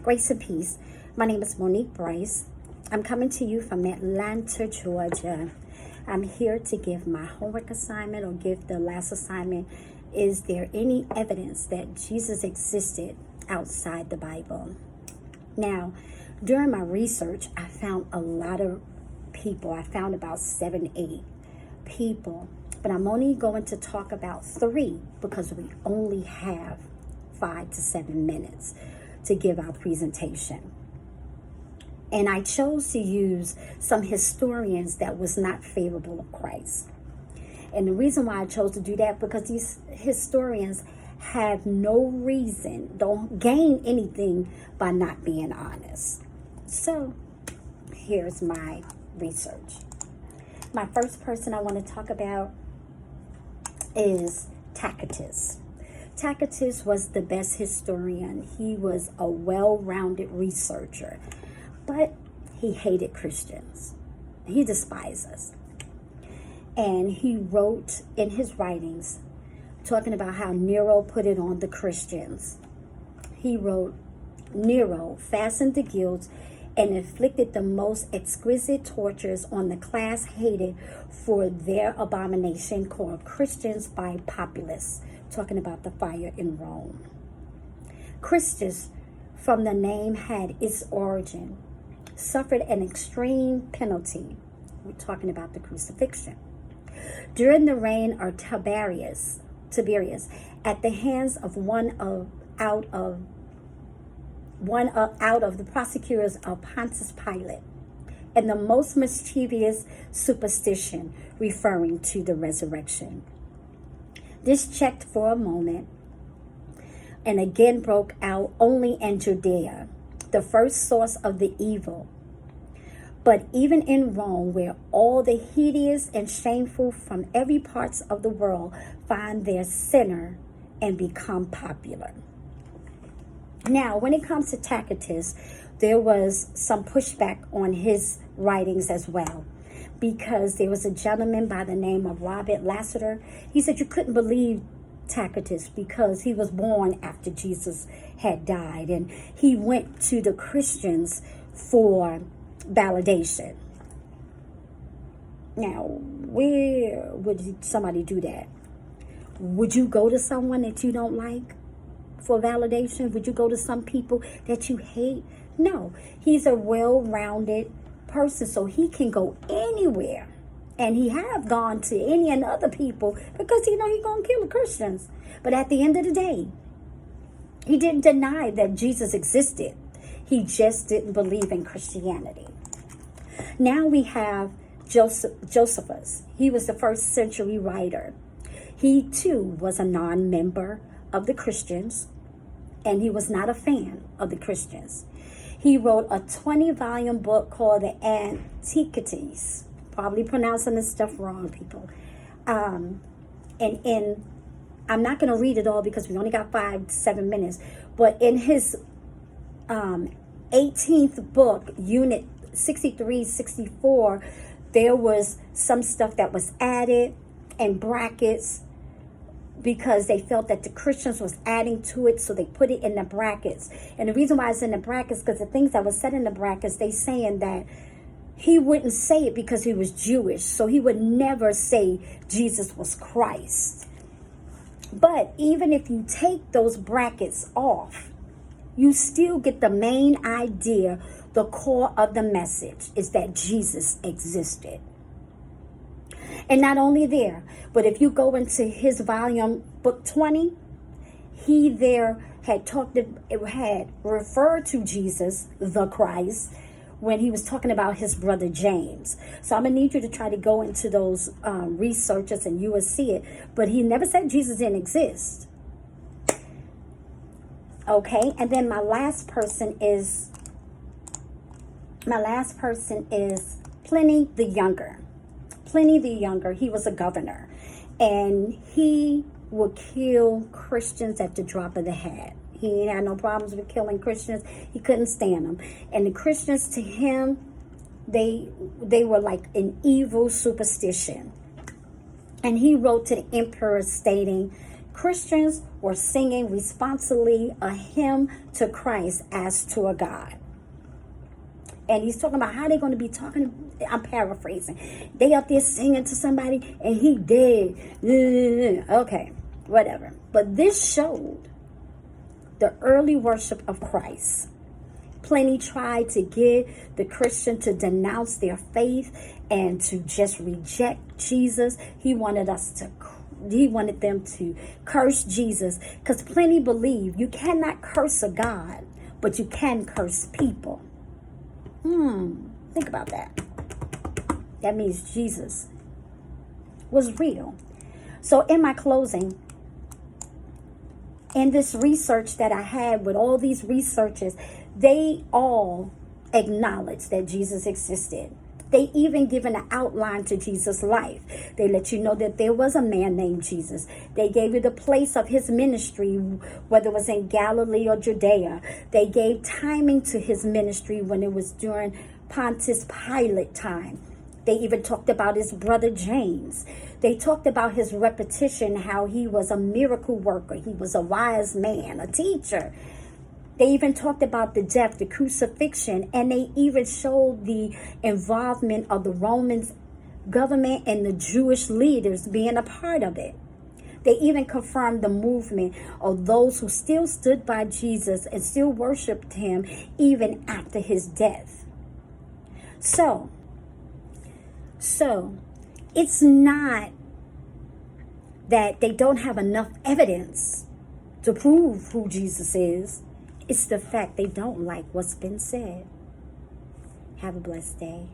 Grace and peace. My name is Monique Bryce. I'm coming to you from Atlanta, Georgia. I'm here to give my homework assignment or give the last assignment. Is there any evidence that Jesus existed outside the Bible? Now, during my research, I found a lot of people. I found about 7, 8 people. But I'm only going to talk about 3 because we only have 5 to 7 minutes to give our presentation. And I chose to use some historians that was not favorable of Christ. And the reason why I chose to do that, because these historians have no reason, don't gain anything by not being honest. So here's my research. My first person I want to talk about is Tacitus. Tacitus was the best historian. He was a well-rounded researcher, but he hated Christians. He despised us. And he wrote in his writings, talking about how Nero put it on the Christians. He wrote, Nero fastened the guilt and inflicted the most exquisite tortures on the class hated for their abomination called Christians by populace, talking about the fire in Rome. Christus, from the name had its origin, suffered an extreme penalty. We're talking about the crucifixion. During the reign of Tiberius, at the hands of out of the prosecutors of Pontius Pilate, and the most mischievous superstition referring to the resurrection. This checked for a moment and again broke out only in Judea, the first source of the evil. But even in Rome, where all the hideous and shameful from every parts of the world find their center and become popular. Now, when it comes to Tacitus, there was some pushback on his writings as well, because there was a gentleman by the name of Robert Lassiter. He said you couldn't believe Tacitus because he was born after Jesus had died, and he went to the Christians for validation. Now, where would somebody do that? Would you go to someone that you don't like for validation? Would you go to some people that you hate? No, he's a well-rounded person, so he can go anywhere. And he have gone to any and other people because he's going to kill the Christians. But at the end of the day, he didn't deny that Jesus existed. He just didn't believe in Christianity. Now we have Josephus. He was the 1st century writer. He too was a non-member of the Christians, and he was not a fan of the Christians. He wrote a 20-volume book called the Antiquities. Probably pronouncing this stuff wrong, people. And I'm not going to read it all because we only got 5 to 7 minutes. But in his 18th book, Unit 63, 64, there was some stuff that was added in brackets because they felt that the Christians was adding to it, so they put it in the brackets. And the reason why it's in the brackets, because the things that was said in the brackets, they saying that he wouldn't say it because he was Jewish, so he would never say Jesus was Christ. But even if you take those brackets off, you still get the main idea. The core of the message is that Jesus existed. And not only there, but if you go into his volume, book 20, he there had referred to Jesus, the Christ, when he was talking about his brother James. So I'm going to need you to try to go into those researches and you will see it. But he never said Jesus didn't exist. Okay, and then my last person is Pliny the Younger. Pliny the Younger, he was a governor, and he would kill Christians at the drop of the hat. He had no problems with killing Christians. He couldn't stand them. And the Christians, to him, they were like an evil superstition. And he wrote to the emperor stating, Christians were singing responsibly a hymn to Christ as to a God. And he's talking about how they're going to be talking. I'm paraphrasing. They up there singing to somebody and he dead. Okay, whatever. But this showed the early worship of Christ. Plenty tried to get the Christian to denounce their faith and to just reject Jesus. He wanted them to curse Jesus, because plenty believe you cannot curse a God, but you can curse people. Think about that. That means Jesus was real. So in my closing, in this research that I had with all these researchers, they all acknowledged that Jesus existed. They even given an outline to Jesus' life. They let you know that there was a man named Jesus. They gave you the place of his ministry, whether it was in Galilee or Judea. They gave timing to his ministry when it was during Pontius Pilate time. They even talked about his brother James. They talked about his repetition, how he was a miracle worker. He was a wise man, a teacher. They even talked about the death, the crucifixion, and they even showed the involvement of the Roman government and the Jewish leaders being a part of it. They even confirmed the movement of those who still stood by Jesus and still worshiped him even after his death. So it's not that they don't have enough evidence to prove who Jesus is. It's the fact they don't like what's been said. Have a blessed day.